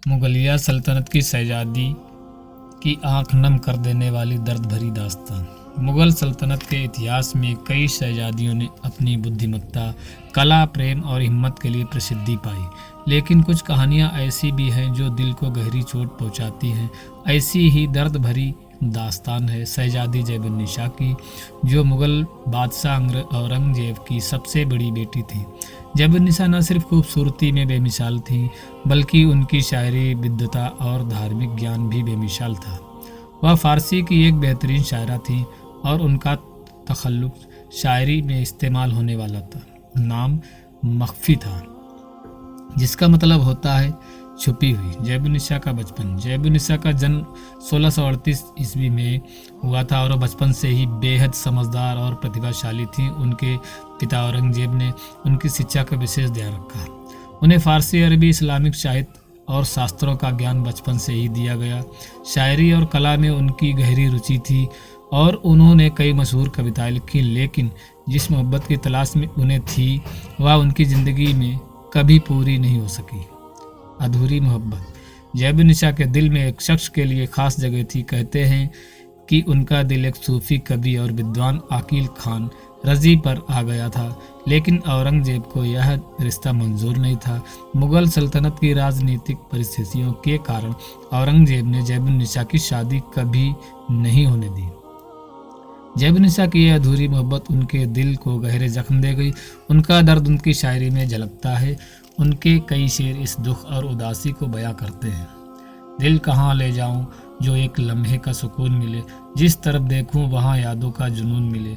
मुगलिया सल्तनत की शहजादी की आंख नम कर देने वाली दर्द भरी दास्तान। मुगल सल्तनत के इतिहास में कई शहजादियों ने अपनी बुद्धिमत्ता, कला, प्रेम और हिम्मत के लिए प्रसिद्धि पाई, लेकिन कुछ कहानियां ऐसी भी हैं जो दिल को गहरी चोट पहुंचाती हैं। ऐसी ही दर्द भरी दास्तान है शहजादी जैबुन्निसा की, जो मुगल बादशाह औरंगजेब की सबसे बड़ी बेटी थी। जैबुन्निसा न सिर्फ खूबसूरती में बेमिसाल थी, बल्कि उनकी शायरी, विद्वता और धार्मिक ज्ञान भी बेमिसाल था। वह फारसी की एक बेहतरीन शायरा थी और उनका तखल्लुक शायरी में इस्तेमाल होने वाला था नाम मख्फी था, जिसका मतलब होता है छुपी हुई। जैबुन्निसा का बचपन। जैबुन्निसा का जन्म 1638 ईस्वी में हुआ था और वह बचपन से ही बेहद समझदार और प्रतिभाशाली थी। उनके पिता औरंगजेब ने उनकी शिक्षा का विशेष ध्यान रखा। उन्हें फारसी, अरबी, इस्लामिक साहित्य और शास्त्रों का ज्ञान बचपन से ही दिया गया। शायरी और कला में उनकी गहरी रुचि थी और उन्होंने कई मशहूर कविताएं लिखी, लेकिन जिस मोहब्बत की तलाश में उन्हें थी वह उनकी ज़िंदगी में कभी पूरी नहीं हो सकी। अधूरी मोहब्बत। जैबुन्निसा के दिल में एक शख्स के लिए खास जगह थी। कहते हैं कि उनका दिल एक सूफी कवि और विद्वान आकिल खान रजी पर आ गया था, लेकिन औरंगजेब को यह रिश्ता मंजूर नहीं था। मुगल सल्तनत की राजनीतिक परिस्थितियों के कारण औरंगजेब ने जैबुन्निसा की शादी कभी नहीं होने दी। जैबुन्निसा की यह अधूरी मोहब्बत उनके दिल को गहरे जख्म दे गई। उनका दर्द उनकी शायरी में झलकता है। उनके कई शेर इस दुख और उदासी को बयां करते हैं। दिल कहाँ ले जाऊं जो एक लम्हे का सुकून मिले, जिस तरफ देखूं वहाँ यादों का जुनून मिले,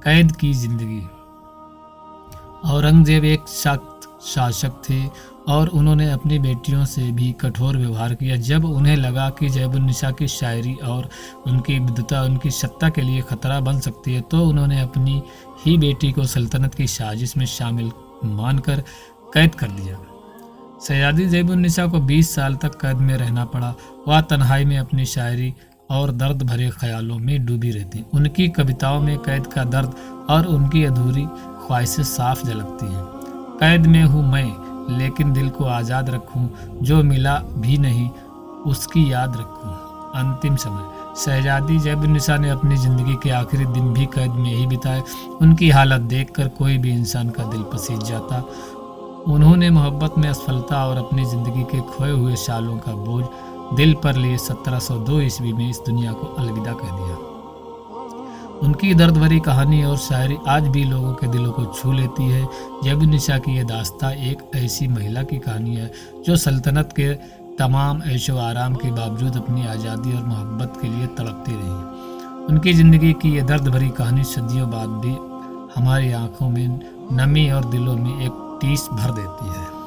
कैद की जिंदगी। औरंगजेब एक सख्त शासक थे और उन्होंने अपनी बेटियों से भी कठोर व्यवहार किया। जब उन्हें लगा कि जैबुन्निसा की शायरी और उनकी विद्वता उनकी सत्ता के लिए खतरा बन सकती है, तो उन्होंने अपनी ही बेटी को सल्तनत की साजिश में शामिल मानकर कैद कर दिया। शहजादी जैबुन्निसा को 20 साल तक कैद में रहना पड़ा। वह तन्हाई में अपनी शायरी और दर्द भरे ख्यालों में डूबी रहती। उनकी कविताओं में कैद का दर्द और उनकी अधूरी ख्वाहिशें साफ झलकती हैं। कैद में हूँ मैं, लेकिन दिल को आज़ाद रखूँ, जो मिला भी नहीं उसकी याद रखूँ। अंतिम समय। शहजादी जैबुन्निसा ने अपनी ज़िंदगी के आखिरी दिन भी कैद में ही बिताए। उनकी हालत देखकर कोई भी इंसान का दिल पसीज जाता। उन्होंने मोहब्बत में असफलता और अपनी ज़िंदगी के खोए हुए सालों का बोझ दिल पर लिए 1702 ईस्वी में इस दुनिया को अलविदा कह दिया। उनकी दर्द भरी कहानी और शायरी आज भी लोगों के दिलों को छू लेती है। जैबुन्निसा की यह दास्तां एक ऐसी महिला की कहानी है जो सल्तनत के तमाम ऐशो आराम के बावजूद अपनी आज़ादी और मोहब्बत के लिए तड़पती रही। उनकी ज़िंदगी की यह दर्द भरी कहानी सदियों बाद भी हमारी आंखों में नमी और दिलों में एक टीस भर देती है।